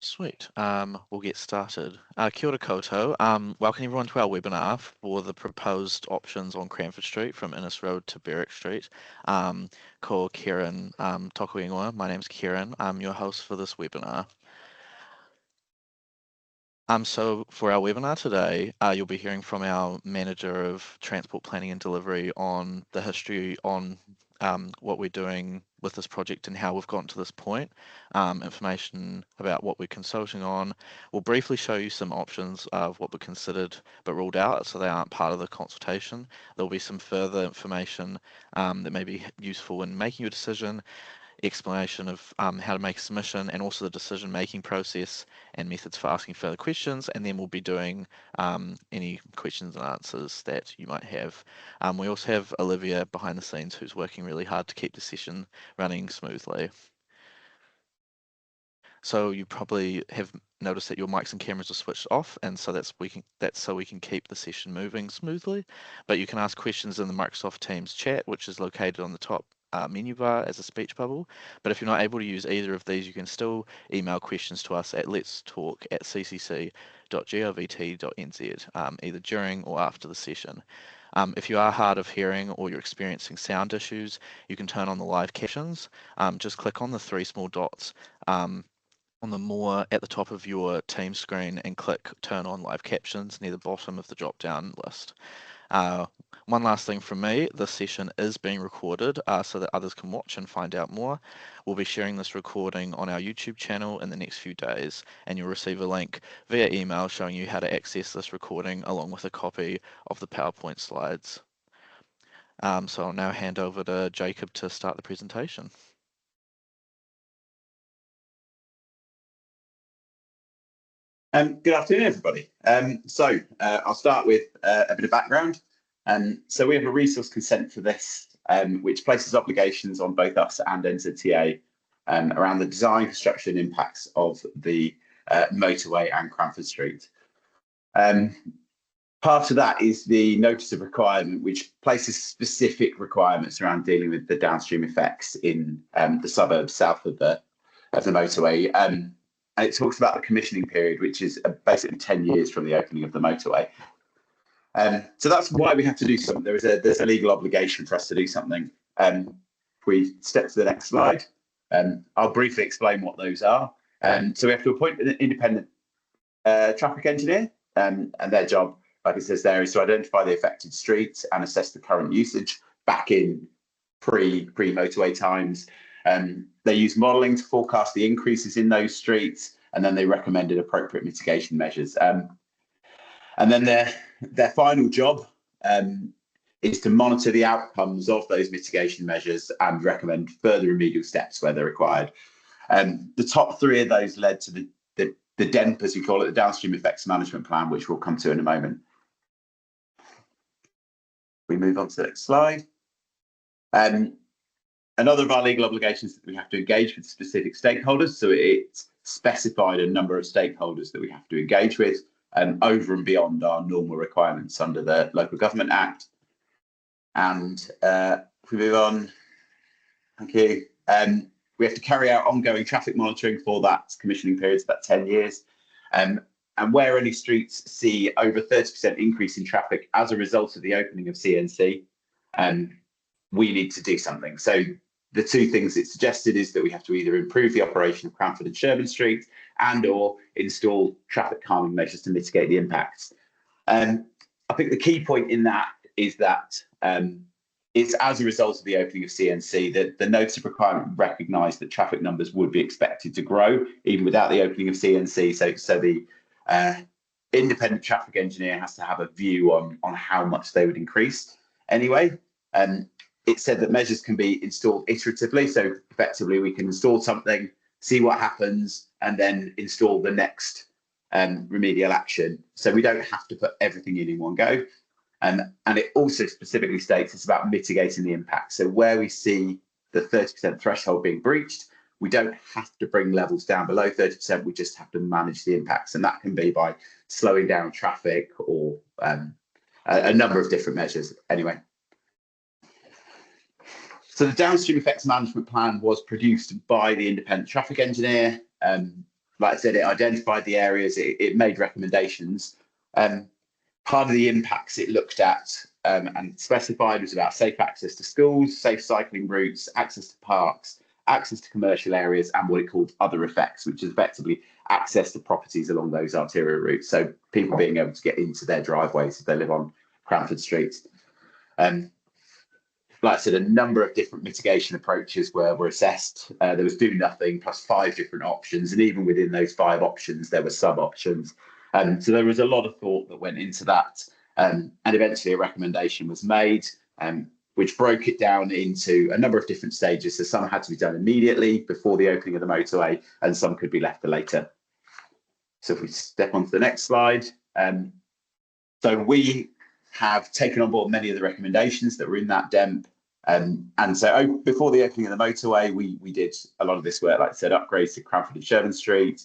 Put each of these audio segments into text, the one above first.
Sweet. We'll get started. Kia ora koutou. Welcome everyone to our webinar for the proposed options on Cranford Street from Innes Road to Berwick Street. Ko Kieran toku ingoa. My name's Kieran. I'm your host for this webinar. So for our webinar today, you'll be hearing from our Manager of Transport Planning and Delivery on the history on what we're doing with this project and how we've gotten to this point, information about what we're consulting on. We'll briefly show you some options of what were considered but ruled out, so they aren't part of the consultation. There'll be some further information that may be useful in making your decision, explanation of how to make a submission, and also the decision-making process and methods for asking further questions, and then we'll be doing any questions and answers that you might have. We also have Olivia behind the scenes who's working really hard to keep the session running smoothly. So you probably have noticed that your mics and cameras are switched off, and so that's so we can keep the session moving smoothly. But you can ask questions in the Microsoft Teams chat, which is located on the top menu bar as a speech bubble. But if you're not able to use either of these, you can still email questions to us at letstalk@ccc.govt.nz, either during or after the session. If you are hard of hearing or you're experiencing sound issues, you can turn on the live captions. Just click on the three small dots on the more at the top of your team screen and click turn on live captions near the bottom of the drop down list. One last thing from me, this session is being recorded so that others can watch and find out more. We'll be sharing this recording on our YouTube channel in the next few days, and you'll receive a link via email showing you how to access this recording along with a copy of the PowerPoint slides. So I'll now hand over to Jacob to start the presentation. Good afternoon, everybody. I'll start with a bit of background. So we have a resource consent for this, which places obligations on both us and NZTA around the design, construction impacts of the motorway and Cranford Street. Part of that is the notice of requirement, which places specific requirements around dealing with the downstream effects in the suburbs south of the motorway. And it talks about the commissioning period, which is basically 10 years from the opening of the motorway. So that's why we have to do something. There's a legal obligation for us to do something. If we step to the next slide, I'll briefly explain what those are. So we have to appoint an independent traffic engineer, and their job, like it says there, is to identify the affected streets and assess the current usage back in pre-motorway times. They use modelling to forecast the increases in those streets, and then they recommended appropriate mitigation measures. And then their final job is to monitor the outcomes of those mitigation measures and recommend further remedial steps where they're required. The top three of those led to the DEMP, as we call it, the Downstream Effects Management Plan, which we'll come to in a moment. We move on to the next slide. Another of our legal obligations is that we have to engage with specific stakeholders. So it's specified a number of stakeholders that we have to engage with over and beyond our normal requirements under the Local Government Act. And if we move on, thank you. We have to carry out ongoing traffic monitoring for that commissioning period, so about 10 years. And where any streets see over 30% increase in traffic as a result of the opening of CNC, we need to do something. So the two things it suggested is that we have to either improve the operation of Cranford and Sherman Street and or install traffic calming measures to mitigate the impacts. I think the key point in that is that it's as a result of the opening of CNC that the notice of requirement recognised that traffic numbers would be expected to grow even without the opening of CNC. So the independent traffic engineer has to have a view on how much they would increase anyway. It said that measures can be installed iteratively. So effectively, we can install something, see what happens, and then install the next remedial action. So we don't have to put everything in one go. And it also specifically states it's about mitigating the impact. So where we see the 30% threshold being breached, we don't have to bring levels down below 30%. We just have to manage the impacts. And that can be by slowing down traffic or a number of different measures anyway. So the Downstream Effects Management Plan was produced by the independent traffic engineer. like I said, it identified the areas, it made recommendations. Part of the impacts it looked at and specified was about safe access to schools, safe cycling routes, access to parks, access to commercial areas, and what it called other effects, which is effectively access to properties along those arterial routes. So people being able to get into their driveways if they live on Cranford Street. Like I said, a number of different mitigation approaches were assessed. There was do nothing plus 5 different options, and even within those 5 options, there were sub options. So there was a lot of thought that went into that, and eventually a recommendation was made, which broke it down into a number of different stages. So some had to be done immediately before the opening of the motorway, and some could be left for later. So if we step on to the next slide, so we have taken on board many of the recommendations that were in that DEMP. And so before the opening of the motorway, we did a lot of this work, like I said, upgrades to Cranford and Sherman Street,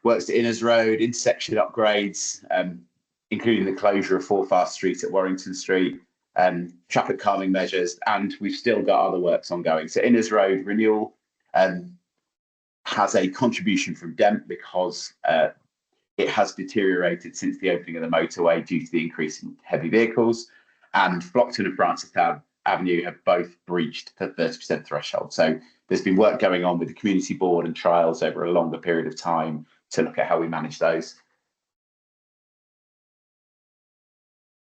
works to Inners Road, intersection upgrades, including the closure of Forfar Street at Warrington Street, traffic calming measures, and we've still got other works ongoing. So Inners Road renewal has a contribution from DEMP because it has deteriorated since the opening of the motorway due to the increase in heavy vehicles, and Flockton and Francis Avenue have both breached the 30% threshold. So there's been work going on with the community board and trials over a longer period of time to look at how we manage those.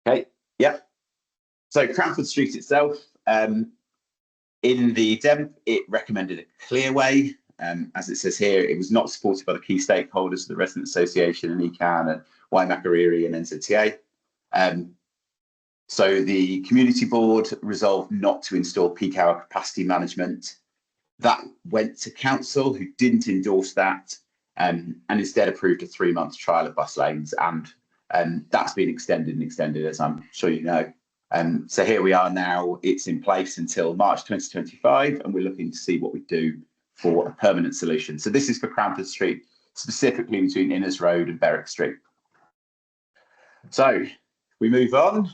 Okay, yeah. So Cranford Street itself, in the DEMP, it recommended a clearway. As it says here, it was not supported by the key stakeholders, the Resident Association and ECAN and Waimakariri and NZTA. So the community board resolved not to install peak hour capacity management. That went to council, who didn't endorse that, and instead approved a 3-month trial of bus lanes. And that's been extended, as I'm sure you know. So here we are now, it's in place until March 2025, and we're looking to see what we do for a permanent solution. So this is for Cranford Street, specifically between Inners Road and Berwick Street. So we move on.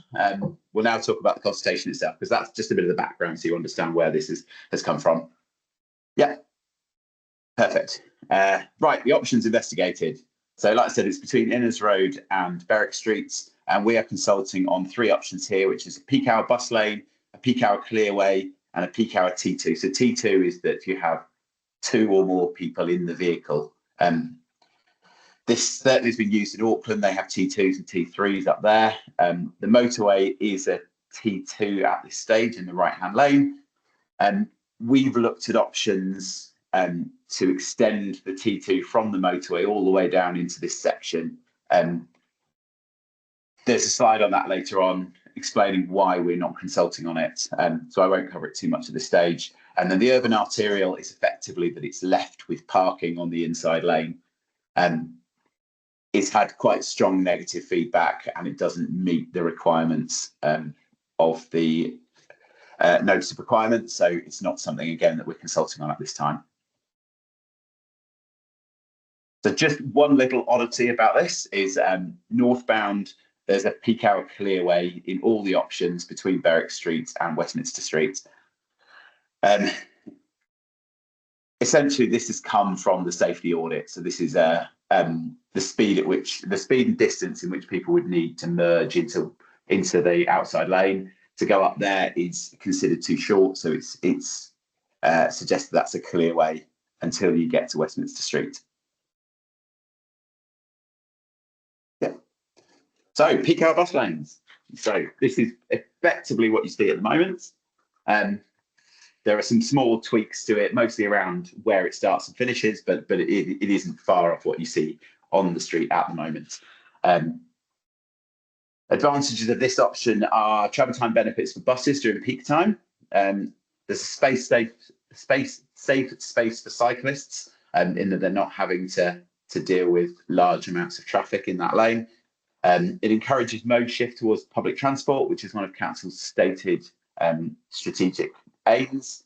We'll now talk about the consultation itself, because that's just a bit of the background so you understand where this has come from. Yeah, perfect. Right, the options investigated. So like I said, it's between Inners Road and Berwick Streets, and we are consulting on 3 options here, which is a peak hour bus lane, a peak hour clearway, and a peak hour T2. So T2 is that you have 2 or more people in the vehicle. This certainly has been used in Auckland. They have T2s and T3s up there. The motorway is a T2 at this stage in the right-hand lane. We've looked at options to extend the T2 from the motorway all the way down into this section. There's a slide on that later on explaining why we're not consulting on it. So I won't cover it too much at this stage. And then the urban arterial is effectively that it's left with parking on the inside lane. It's had quite strong negative feedback, and it doesn't meet the requirements of the notice of requirements. So it's not something, again, that we're consulting on at this time. So just one little oddity about this is northbound, there's a peak hour clearway in all the options between Berwick Street and Westminster Street. Essentially, this has come from the safety audit. So this is the speed and distance in which people would need to merge into the outside lane. To go up there is considered too short, so it's suggested that's a clearway until you get to Westminster Street. Yeah. So peak hour bus lanes. So this is effectively what you see at the moment. There are some small tweaks to it, mostly around where it starts and finishes, but it isn't far off what you see on the street at the moment. Advantages of this option are travel time benefits for buses during peak time. There's a safe space for cyclists, in that they're not having to deal with large amounts of traffic in that lane. It encourages mode shift towards public transport, which is one of council's stated strategic aims.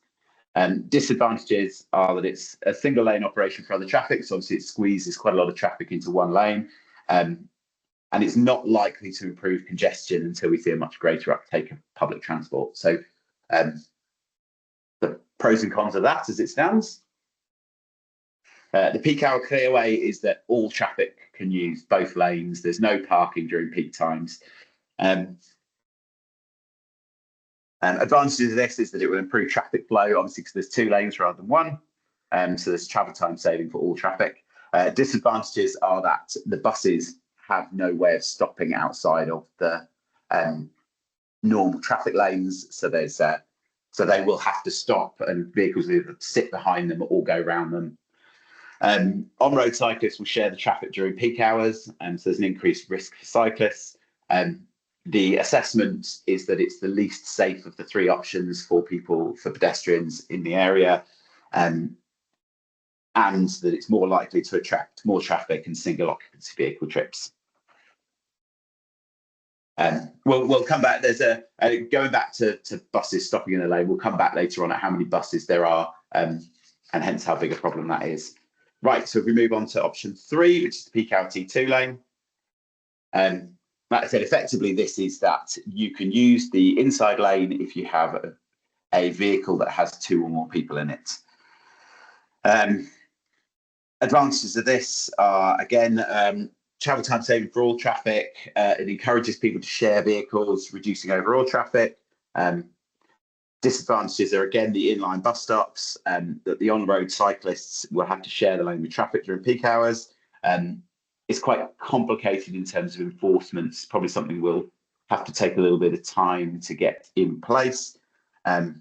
Disadvantages are that it's a single lane operation for other traffic, so obviously it squeezes quite a lot of traffic into one lane, and it's not likely to improve congestion until we see a much greater uptake of public transport. So the pros and cons of that as it stands. The peak hour clearway is that all traffic can use both lanes. There's no parking during peak times. Advantages of this is that it will improve traffic flow, obviously, because there's 2 lanes rather than 1. So there's travel time saving for all traffic. Disadvantages are that the buses have no way of stopping outside of the normal traffic lanes. So there's so they will have to stop, and vehicles will either sit behind them or go around them. On-road cyclists will share the traffic during peak hours, and so there's an increased risk for cyclists. The assessment is that it's the least safe of the 3 options for pedestrians in the area, and that it's more likely to attract more traffic and single occupancy vehicle trips. We'll come back. There's going back to buses stopping in a lane. We'll come back later on at how many buses there are, and hence how big a problem that is. Right, so if we move on to option 3, which is the peak hour T2 lane. Like I said, effectively, this is that you can use the inside lane if you have a vehicle that has 2 or more people in it. Advantages of this are, again, travel time saving for all traffic. It encourages people to share vehicles, reducing overall traffic. Disadvantages are, again, the inline bus stops, that the on-road cyclists will have to share the lane with traffic during peak hours. It's quite complicated in terms of enforcement. It's probably something we'll have to take a little bit of time to get in place. At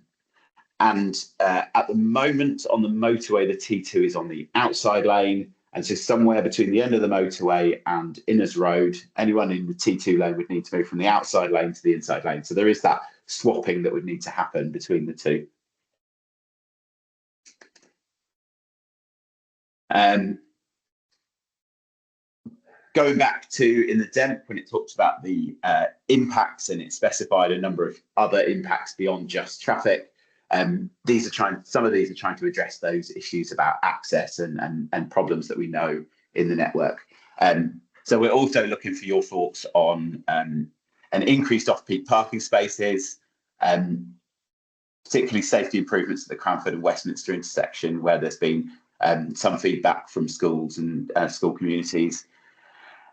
the moment on the motorway, the T2 is on the outside lane. And so somewhere between the end of the motorway and Inners Road, anyone in the T2 lane would need to move from the outside lane to the inside lane. So there is that swapping that would need to happen between the 2. Going back to in the DEMP, when it talks about the impacts, and it specified a number of other impacts beyond just traffic. Some of these are trying to address those issues about access and problems that we know in the network. So we're also looking for your thoughts on an increased off-peak parking spaces, particularly safety improvements at the Cranford and Westminster intersection, where there's been some feedback from schools and school communities,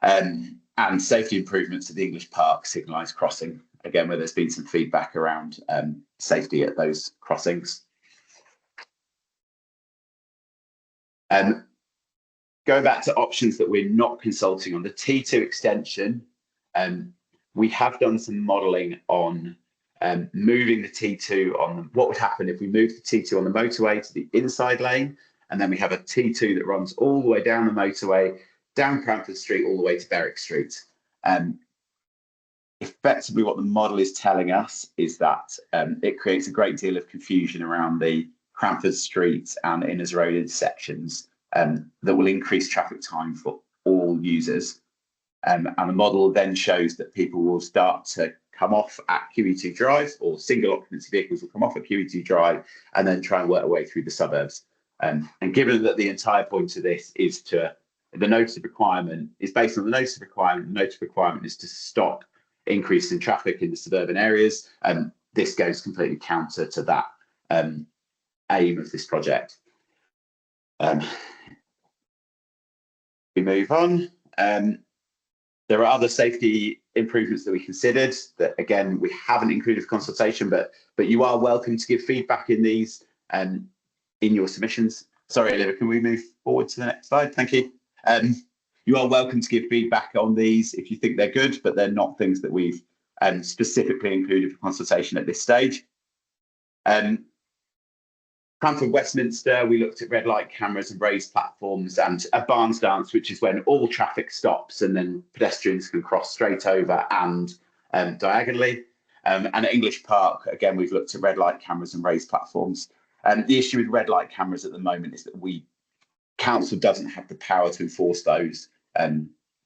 and safety improvements at the English Park signalised crossing, again, where there's been some feedback around safety at those crossings. Going back to options that we're not consulting on, the T2 extension, we have done some modelling on moving the T2 on what would happen if we move the T2 on the motorway to the inside lane, and then we have a T2 that runs all the way down the motorway, down Cranford Street, all the way to Berwick Street. Effectively, what the model is telling us is that it creates a great deal of confusion around the Cranford Street and Inners Road intersections that will increase traffic time for all users. And the model then shows that people will start to come off at QE2 Drive, or single occupancy vehicles will come off at QE2 Drive and then try and work their way through the suburbs. And given that the entire point of this is the notice of requirement is based on the notice of requirement. The notice of requirement is to stop increase in traffic in the suburban areas. This goes completely counter to that aim of this project. We move on. There are other safety improvements that we considered that, again, we haven't included for consultation, but you are welcome to give feedback in these in your submissions. Sorry, Olivia, can we move forward to the next slide? Thank you. You are welcome to give feedback on these if you think they're good, but they're not things that we've specifically included for consultation at this stage. Cranford Westminster, we looked at red light cameras and raised platforms and a barn stance, which is when all traffic stops and then pedestrians can cross straight over and diagonally. And at English Park, again, we've looked at red light cameras and raised platforms. The issue with red light cameras at the moment is that council doesn't have the power to enforce those.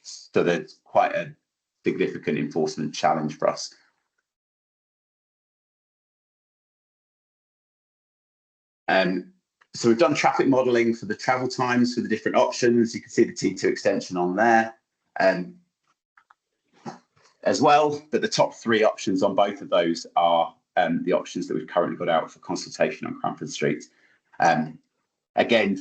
So there's quite a significant enforcement challenge for us. So we've done traffic modelling for the travel times for the different options. You can see the T2 extension on there as well, but the top 3 options on both of those are the options that we've currently got out for consultation on Cranford Street. Again,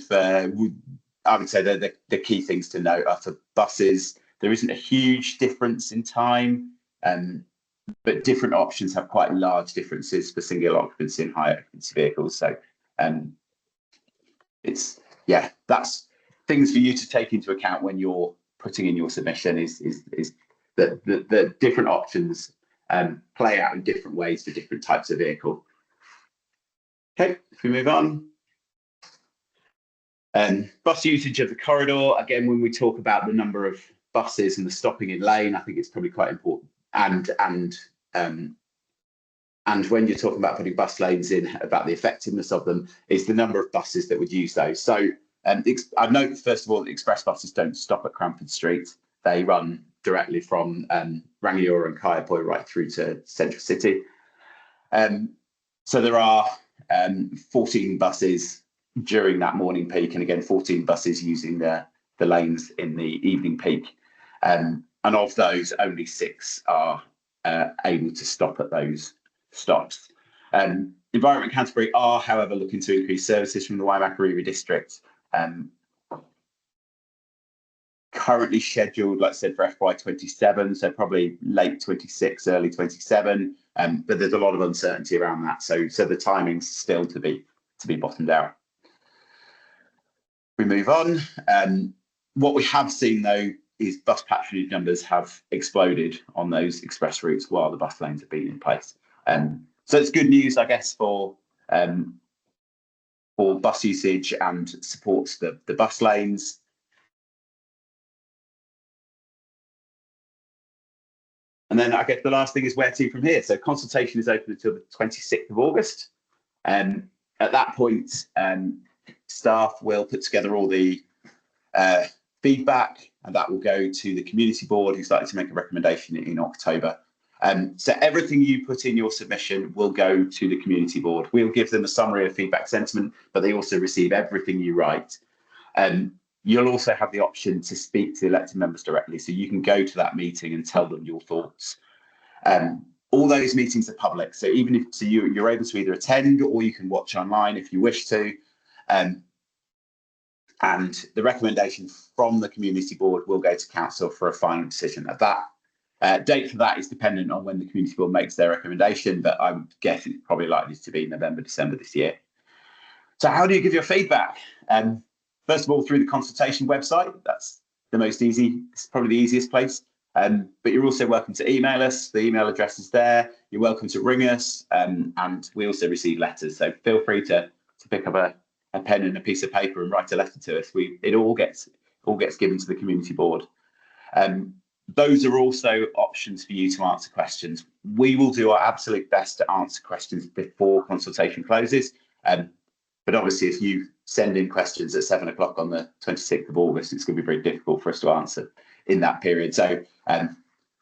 I would say that the key things to note are for buses, there isn't a huge difference in time, but different options have quite large differences for single occupancy and high occupancy vehicles. So that's things for you to take into account when you're putting in your submission is that the different options play out in different ways for different types of vehicle. Okay, if we move on. Bus usage of the corridor. Again, when we talk about the number of buses and the stopping in lane, I think it's probably quite important. And when you're talking about putting bus lanes in, about the effectiveness of them, is the number of buses that would use those. So I'd note, first of all, that express buses don't stop at Cranford Street. They run directly from Rangiora and Kaiapoi right through to Central City. So there are 14 buses during that morning peak, and again 14 buses using the lanes in the evening peak, and of those only 6 are able to stop at those stops. Environment Canterbury are, however, looking to increase services from the Waimakariri district, currently scheduled, like I said, for FY27, so probably late 26, early 27, but there's a lot of uncertainty around that, so the timing's still to be bottomed out. We move on. What we have seen, though, is bus patronage numbers have exploded on those express routes while the bus lanes have been in place. So it's good news, I guess, for bus usage and supports the bus lanes. And then I guess the last thing is where to from here. So consultation is open until the 26th of August. At that point, staff will put together all the feedback, and that will go to the community board, who's likely to make a recommendation in October. So everything you put in your submission will go to the community board. We'll give them a summary of feedback sentiment, but they also receive everything you write. You'll also have the option to speak to the elected members directly, so you can go to that meeting and tell them your thoughts. All those meetings are public, so even if you're able to either attend or you can watch online if you wish to. And the recommendation from the community board will go to council for a final decision. At that date for that is dependent on when the community board makes their recommendation, but I would guess it's probably likely to be November, December this year. So how do you give your feedback? First of all, through the consultation website. That's the most easy, it's probably the easiest place. But you're also welcome to email us. The email address is there. You're welcome to ring us, and we also receive letters. So feel free to pick up a pen and a piece of paper and write a letter to us. It all gets given to the community board. Those are also options for you to answer questions. We will do our absolute best to answer questions before consultation closes. But obviously, if you send in questions at 7 o'clock on the 26th of August, it's going to be very difficult for us to answer in that period. So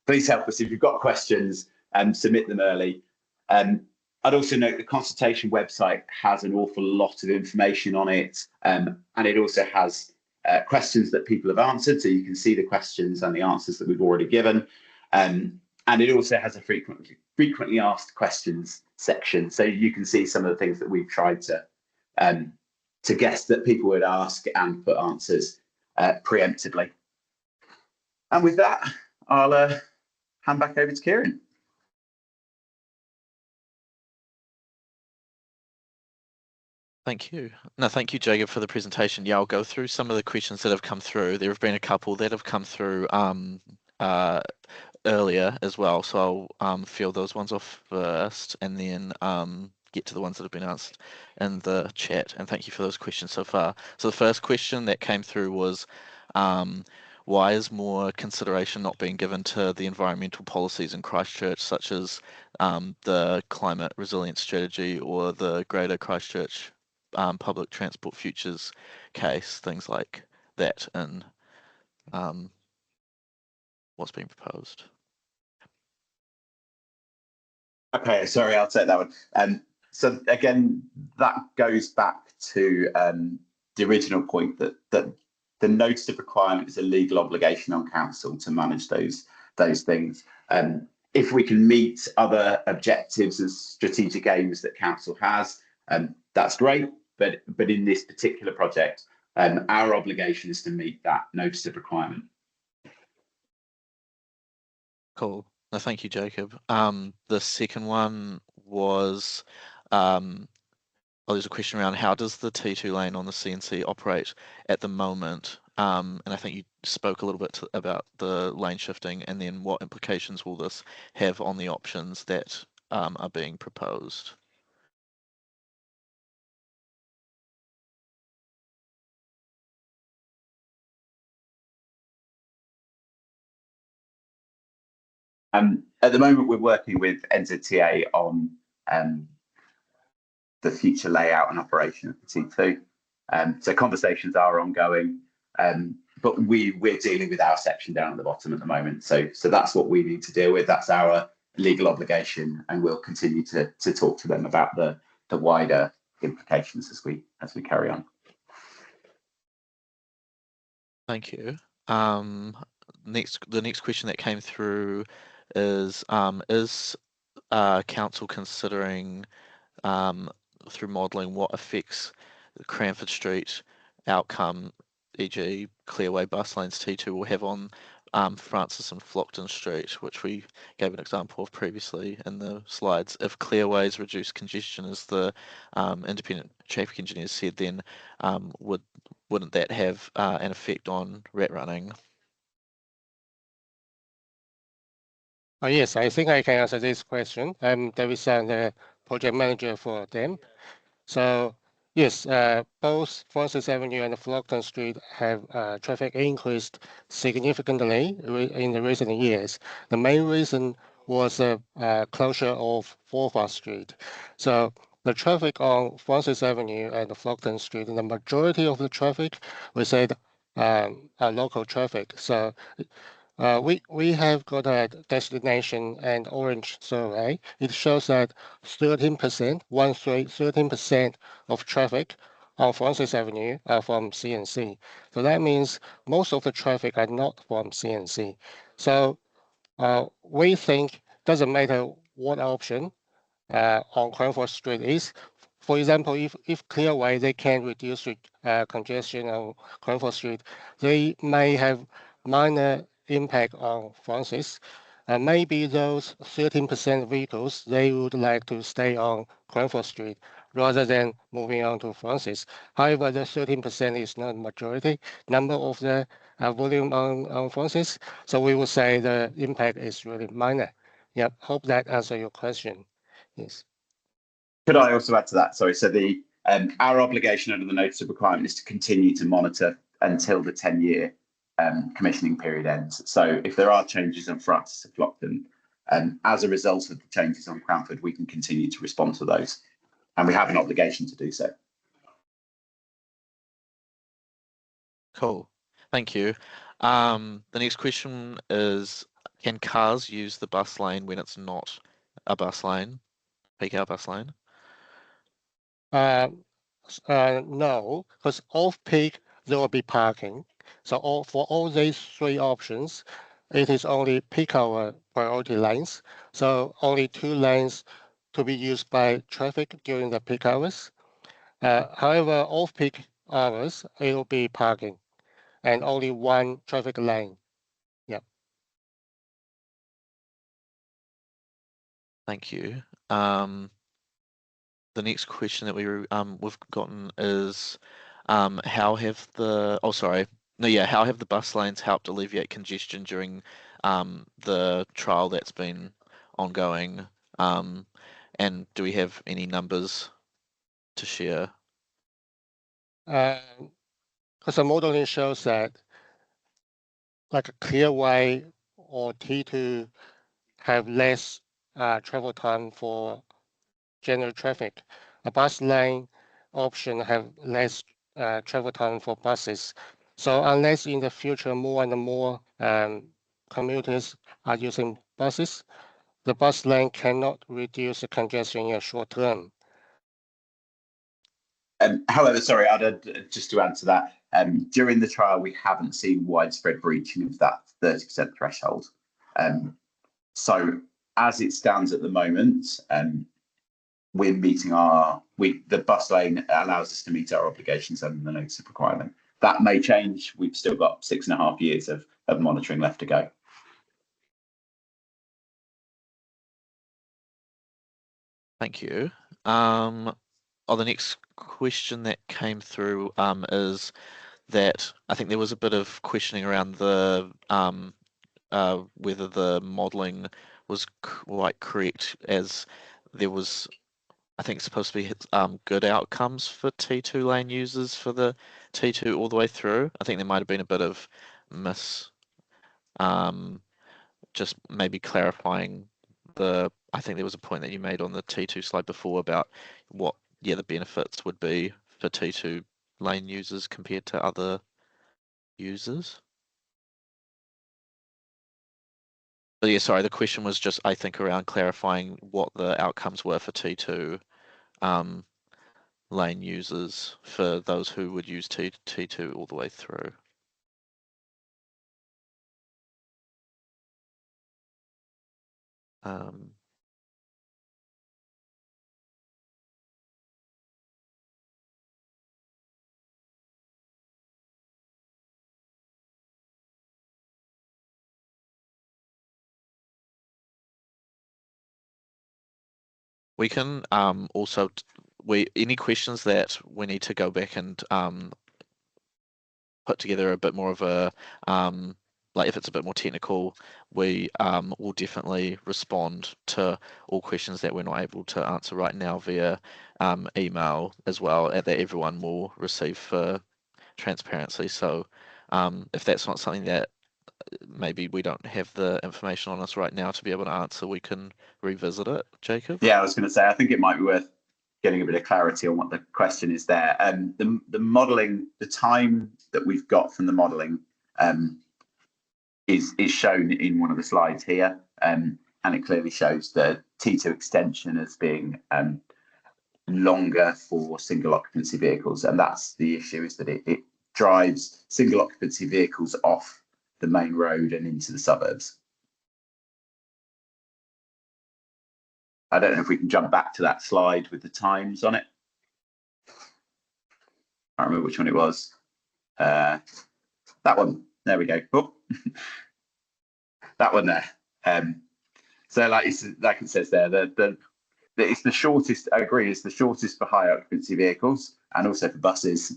please help us if you've got questions and submit them early. I'd also note the consultation website has an awful lot of information on it, and it also has questions that people have answered, so you can see the questions and the answers that we've already given. And it also has a frequently asked questions section, so you can see some of the things that we've tried to guess that people would ask and put answers preemptively. And with that, I'll hand back over to Kieran. Thank you. No, thank you, Jacob, for the presentation. Yeah, I'll go through some of the questions that have come through. There have been a couple that have come through earlier as well, so I'll field those ones off first, and then get to the ones that have been asked in the chat. And thank you for those questions so far. So the first question that came through was, why is more consideration not being given to the environmental policies in Christchurch, such as the climate resilience strategy or the Greater Christchurch public transport futures case, things like that, and what's being proposed? Okay, sorry, I'll take that one. So again, that goes back to the original point that the notice of requirement is a legal obligation on council to manage those things. If we can meet other objectives and strategic aims that council has, that's great. But in this particular project, Our obligation is to meet that notice of requirement. Cool. No, thank you, Jacob. The second one was, there's a question around how does the T2 lane on the CNC operate at the moment? And I think you spoke a little bit about the lane shifting, and then what implications will this have on the options that are being proposed? At the moment, we're working with NZTA on the future layout and operation of the T2. So conversations are ongoing, but we're dealing with our section down at the bottom at the moment. So that's what we need to deal with. That's our legal obligation, and we'll continue to talk to them about the wider implications as we carry on. Thank you. The next question that came through is council considering through modelling what affects the Cranford Street outcome, e.g. Clearway bus lanes T2 will have on Francis and Flockton Street, which we gave an example of previously in the slides. If Clearways reduce congestion, as the independent traffic engineer said, then wouldn't that have an effect on rat running? Yes, I think I can answer this question. I'm David, the project manager for them. So yes, both Francis Avenue and Flockton Street have traffic increased significantly in the recent years. The main reason was the closure of Forsyth Street. So the traffic on Francis Avenue and Flockton Street, the majority of the traffic, we said, are local traffic. So we have got a destination and orange survey. It shows that 13% of traffic on Francis Avenue are from CNC. So that means most of the traffic are not from CNC. So we think doesn't matter what option on Cranford Street is. For example, if Clearway they can reduce congestion on Cranford Street, they may have minor impact on Francis. Maybe those 13% vehicles, they would like to stay on Cranford Street rather than moving on to Francis. However, the 13% is not majority number of the volume on Francis. So we would say the impact is really minor. Yeah, hope that answers your question. Yes. Could I also add to that? Sorry. So our obligation under the notice of requirement is to continue to monitor until the 10-year commissioning period ends. So if there are changes on Francis and Flockton, as a result of the changes on Cranford, we can continue to respond to those, and we have an obligation to do so. Cool. Thank you. The next question is, can cars use the bus lane when it's not a bus lane, peak hour bus lane? No, because off-peak there will be parking. So for all these three options, it is only peak hour priority lanes. So only 2 lanes to be used by traffic during the peak hours. However, off-peak hours, it will be parking and only 1 traffic lane. Yeah. Thank you. The next question that we've gotten is, how have the bus lanes helped alleviate congestion during the trial that's been ongoing? And do we have any numbers to share? Because the modeling shows that like a Clearway or T2 have less travel time for general traffic. A bus lane option have less travel time for buses. So unless in the future more and more commuters are using buses, the bus lane cannot reduce the congestion in a short term. However, sorry, just to answer that, during the trial, we haven't seen widespread breaching of that 30% threshold. So as it stands at the moment, we're meeting the bus lane allows us to meet our obligations under the notice of requirement. that may change. We've still got 6.5 years of monitoring left to go. Thank you. The next question that came through is that I think there was a bit of questioning around the whether the modelling was quite correct, as there was, I think, supposed to be good outcomes for T2 lane users for the T2 all the way through. I think there might have been a bit of just maybe clarifying I think there was a point that you made on the T2 slide before about what, the benefits would be for T2 lane users compared to other users. But yeah, sorry, the question was just, I think, around clarifying what the outcomes were for T2 lane users for those who would use T2 all the way through. We can also, any questions that we need to go back and put together a bit more of a, like if it's a bit more technical, we will definitely respond to all questions that we're not able to answer right now via email as well, and that everyone will receive for transparency. So if that's not something that maybe we don't have the information on us right now to be able to answer, we can revisit it. Jacob? Yeah, I was going to say, I think it might be worth getting a bit of clarity on what the question is there. The modelling, the time that we've got from the modelling is shown in one of the slides here, and it clearly shows the T2 extension as being longer for single occupancy vehicles, and that's the issue, is that it drives single occupancy vehicles off the main road and into the suburbs. I don't know if we can jump back to that slide with the times on it. I can't remember which one it was. That one. There we go. Oh. That one there. So like it says there, it's the shortest. I agree, it's the shortest for high occupancy vehicles and also for buses.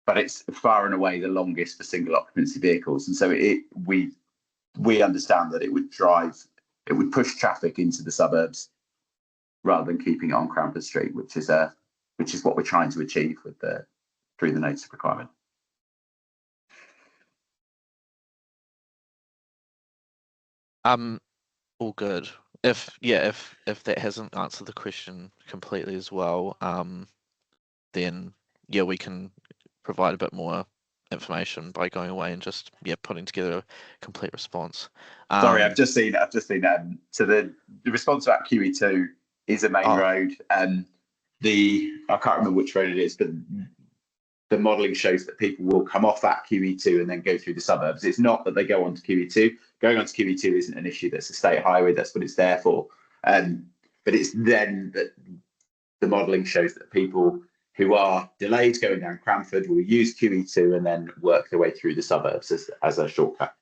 But it's far and away the longest for single occupancy vehicles, and so we understand that it would push traffic into the suburbs rather than keeping it on Cranford Street, which is what we're trying to achieve with through the notice of requirement. All good. If that hasn't answered the question completely as well, then we can provide a bit more information by going away and just putting together a complete response. Sorry, I've just seen so the response about QE2 is a main road, and I can't remember which road it is, but the modelling shows that people will come off at QE2 and then go through the suburbs. It's not that they go onto QE2. Going onto QE2 isn't an issue. That's a state highway. That's what it's there for. But it's then that the modelling shows that people who are delayed going down Cranford will use QE2 and then work their way through the suburbs as a shortcut.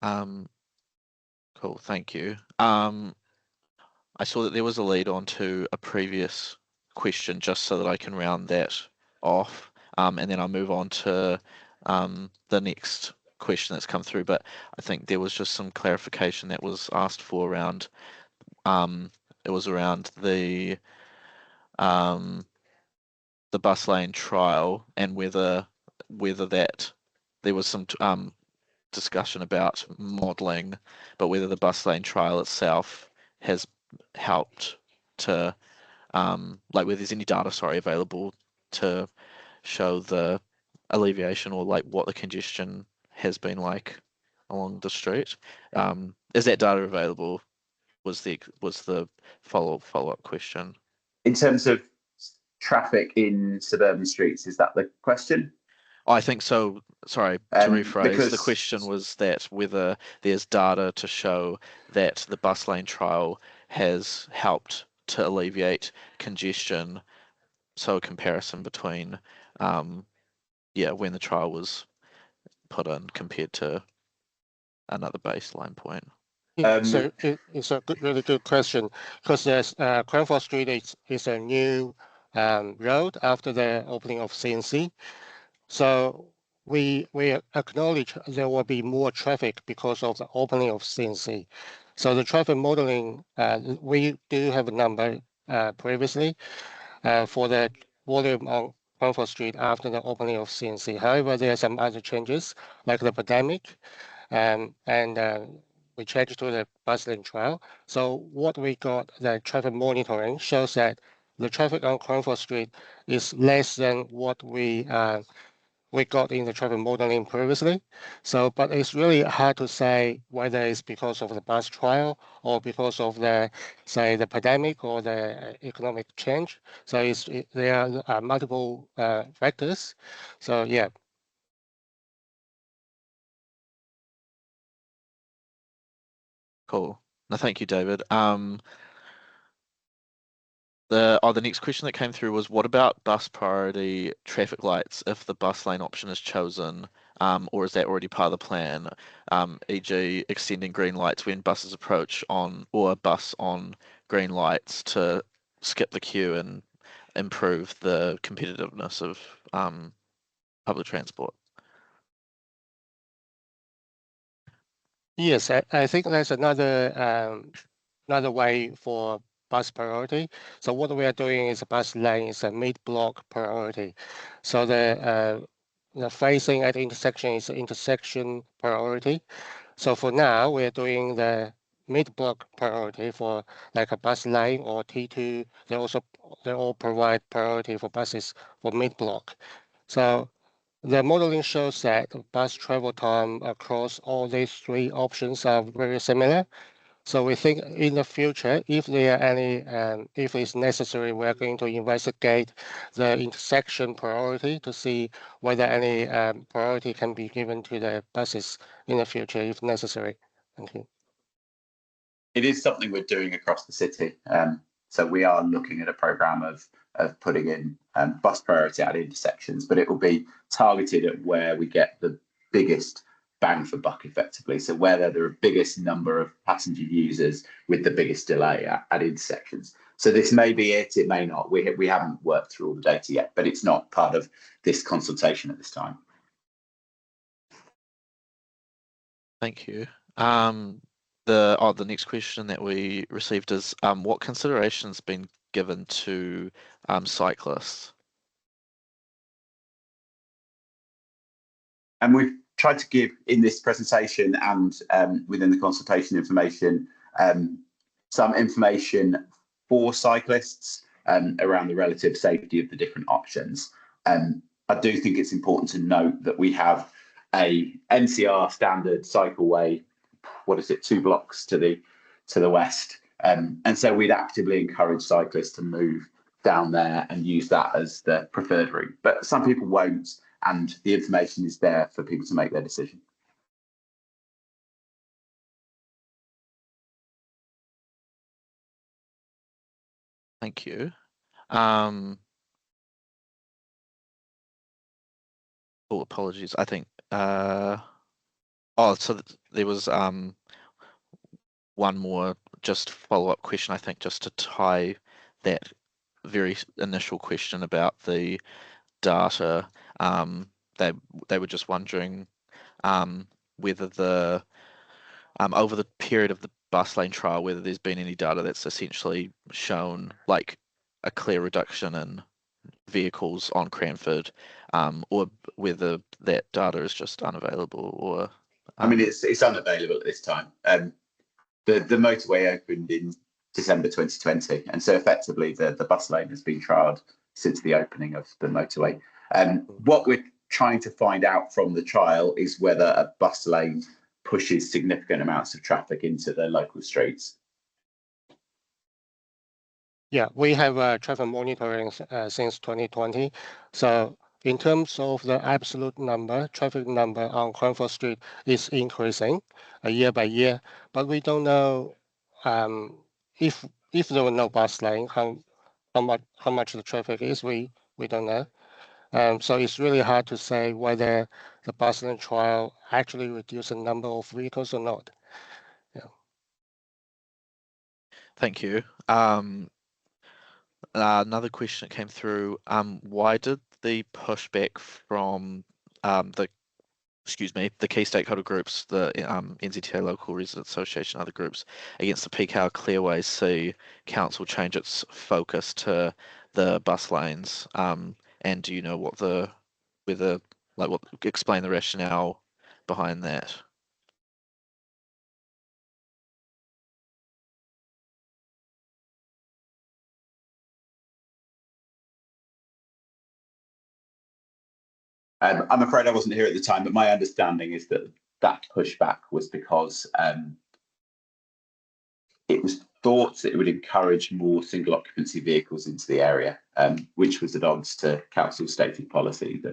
Cool, thank you. I saw that there was a lead on to a previous question, just so that I can round that off, and then I'll move on to the next question that's come through. But I think there was just some clarification that was asked for around, it was around the bus lane trial, and whether that there was some discussion about modelling, but whether the bus lane trial itself has helped to like whether there's any data available to show the alleviation or like what the congestion has been like along the street. Is that data available? Was the follow-up question. In terms of traffic in suburban streets, is that the question? I think so. Sorry, to rephrase, the question was that whether there's data to show that the bus lane trial has helped to alleviate congestion. So a comparison between, when the trial was put in compared to another baseline point. So it's a really good question, because there's Cranford Street is a new road after the opening of CNC. So we acknowledge there will be more traffic because of the opening of CNC. So the traffic modeling, we do have a number previously for the volume on Cranford Street after the opening of CNC. However, there are some other changes like the pandemic, and we changed to the bus lane trial. So what we got, the traffic monitoring shows that the traffic on Cranford Street is less than what we got in the traffic modeling previously. So, but it's really hard to say whether it's because of the bus trial or because of the, say, the pandemic or the economic change. So there are multiple factors. So yeah. Cool. No, thank you, David. The next question that came through was, what about bus priority traffic lights if the bus lane option is chosen, or is that already part of the plan? E.g., extending green lights when buses approach on, or a bus on green lights to skip the queue and improve the competitiveness of public transport. Yes, I think that's another way for bus priority. So what we are doing is bus lane is a mid-block priority. So the facing at the intersection is intersection priority. So for now, we are doing the mid-block priority for like a bus lane or T2. They all provide priority for buses for mid-block. So the modeling shows that bus travel time across all these three options are very similar. So we think in the future, if there are any, if it's necessary, we're going to investigate the intersection priority to see whether any priority can be given to the buses in the future if necessary. Thank you. It is something we're doing across the city. So we are looking at a programme of putting in bus priority at intersections, but it will be targeted at where we get the biggest bang for buck effectively. So where there are the biggest number of passenger users with the biggest delay at intersections. So this may be it, it may not. We haven't worked through all the data yet, but it's not part of this consultation at this time. Thank you. The next question that we received is, what consideration's been given to cyclists? And we've tried to give in this presentation and within the consultation information some information for cyclists around the relative safety of the different options. I do think it's important to note that we have a NCR standard cycleway, 2 blocks to the west, and so we'd actively encourage cyclists to move down there and use that as the preferred route. But some people won't, and the information is there for people to make their decision. Thank you. Apologies. I think. So there was one more just follow-up question. I think just to tie that very initial question about the data. They were just wondering whether the over the period of the bus lane trial, whether there's been any data that's essentially shown like a clear reduction in vehicles on Cranford, or whether that data is just unavailable, or I mean, it's unavailable at this time. The motorway opened in December 2020, and so effectively the bus lane has been trialled since the opening of the motorway. What we're trying to find out from the trial is whether a bus lane pushes significant amounts of traffic into the local streets. Yeah, we have traffic monitoring since 2020. So in terms of the absolute number, traffic number on Cranford Street is increasing year by year, but we don't know if if there were no bus lane, how much the traffic is, we don't know. So it's really hard to say whether the bus lane trial actually reduce the number of vehicles or not. Thank you. Another question that came through. Why did the pushback from the key stakeholder groups, the NZTA Local Resident Association, other groups against the Peak Hour Clearways see council change its focus to the bus lanes? And do you know explain the rationale behind that? I'm afraid I wasn't here at the time, but my understanding is that that pushback was because it was thought that it would encourage more single occupancy vehicles into the area, which was at odds to council stated policies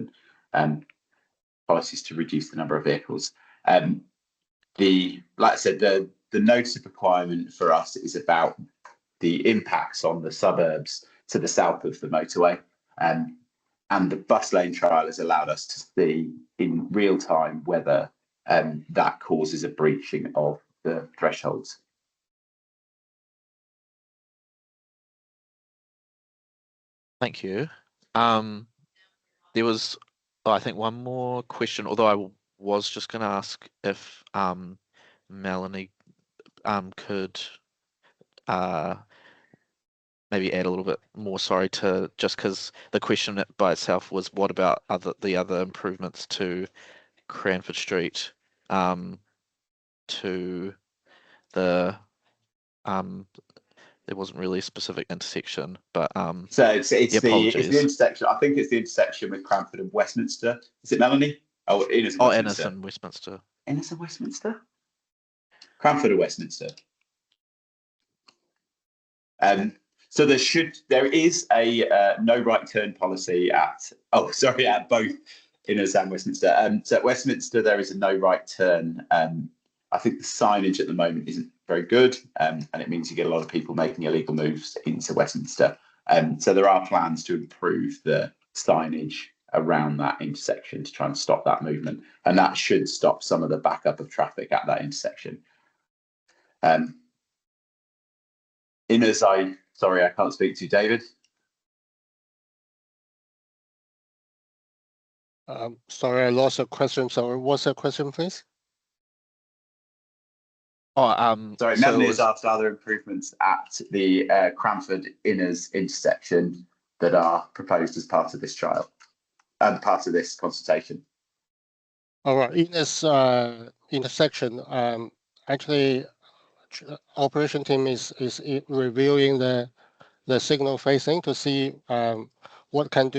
and policies to reduce the number of vehicles. Like I said, the notice of requirement for us is about the impacts on the suburbs to the south of the motorway. And the bus lane trial has allowed us to see in real time whether that causes a breaching of the thresholds. Thank you. There was, I think, one more question, although I was just going to ask if Melanie could maybe add a little bit more, sorry, to just because the question by itself was what about the other improvements to Cranford Street, to the it wasn't really a specific intersection, but So it's the apologies. intersection. I think it's the intersection with Cranford and Westminster. Is it Melanie? Oh, Innes and Westminster. Innes and Westminster. Innes and Westminster. Cranford or Westminster. So there is a no right turn policy at both Innes and Westminster. So at Westminster there is a no right turn. I think the signage at the moment isn't very good, and it means you get a lot of people making illegal moves into Westminster. So there are plans to improve the signage around that intersection to try and stop that movement, and that should stop some of the backup of traffic at that intersection. Innes, sorry, I can't speak to you, David. Sorry, I lost a question. Sorry, what's the question, please? Sorry, Melanie has asked, are there improvements at the Cranford Innes intersection that are proposed as part of this trial and part of this consultation? All right, in this intersection, actually, operation team is reviewing the signal facing to see what can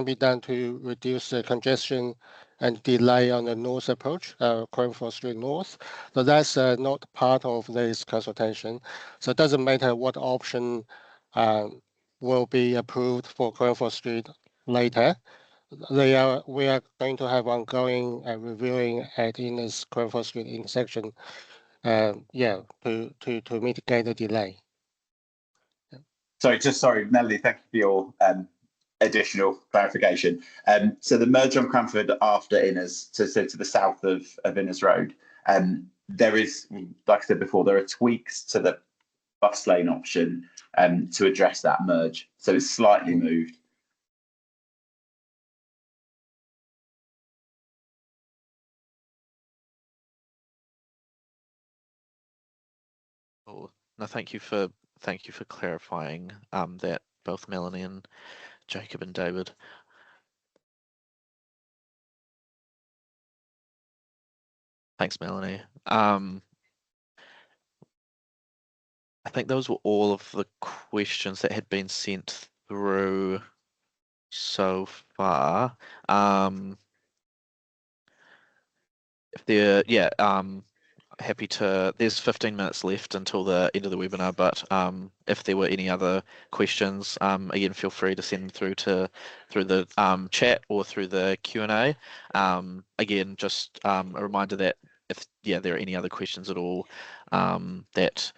be done to reduce the congestion and delay on the north approach, Cranford Street North. So that's not part of this consultation. So it doesn't matter what option will be approved for Cranford Street later. We are going to have ongoing reviewing in this Cranford Street intersection. To mitigate the delay. Sorry, Melanie, thank you for your additional clarification. So the merge on Cranford after Innes, so to the south of Innes Road, there is, like I said before, there are tweaks to the bus lane option to address that merge. So it's slightly moved. Oh, no, thank you for clarifying that, both Melanie and Jacob and David. Thanks, Melanie. I think those were all of the questions that had been sent through so far. If they're happy to, there's 15 minutes left until the end of the webinar, but if there were any other questions, again, feel free to send them through the chat or through the Q&A. Again, just a reminder that if there are any other questions at all that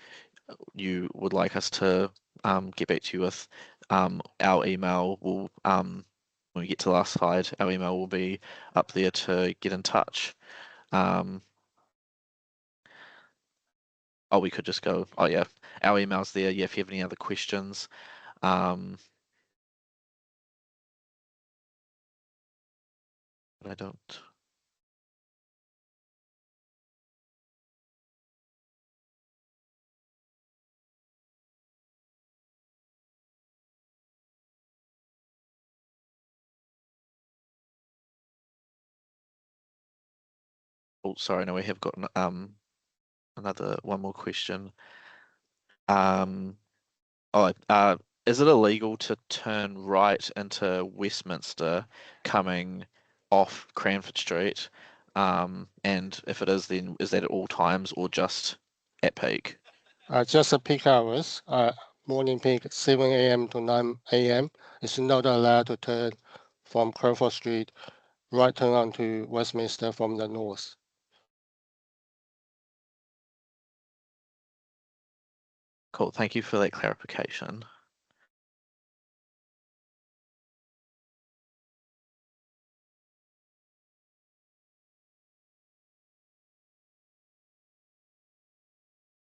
you would like us to get back to you with, our email will, when we get to the last slide, our email will be up there to get in touch. Oh, we could just go, oh yeah, our email's there. Yeah, if you have any other questions. But I don't. Oh, sorry, no, we have got another one more question. Oh, is it illegal to turn right into Westminster coming off Cranford Street? And if it is, then is that at all times or just at peak? Just the peak hours, morning peak 7 a.m. to 9 a.m. It's not allowed to turn from Cranford Street, right turn on to Westminster from the north. Cool, thank you for that clarification.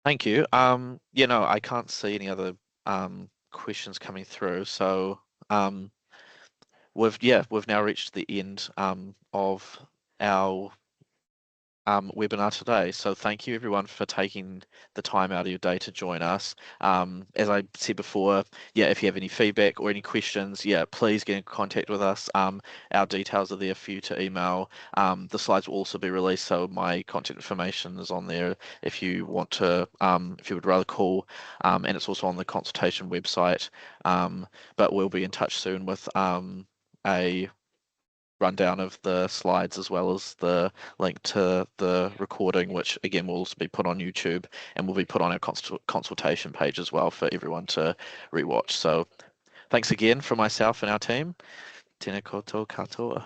Thank you. I can't see any other questions coming through. So we've now reached the end of our webinar today. So thank you everyone for taking the time out of your day to join us. As I said before, if you have any feedback or any questions, please get in contact with us. Our details are there for you to email. The slides will also be released, so my contact information is on there if you want to, if you would rather call, and it's also on the consultation website. But we'll be in touch soon with a rundown of the slides as well as the link to the recording, which again will also be put on YouTube and will be put on our consultation page as well for everyone to rewatch. So thanks again from myself and our team. Tēnā koutou katoa.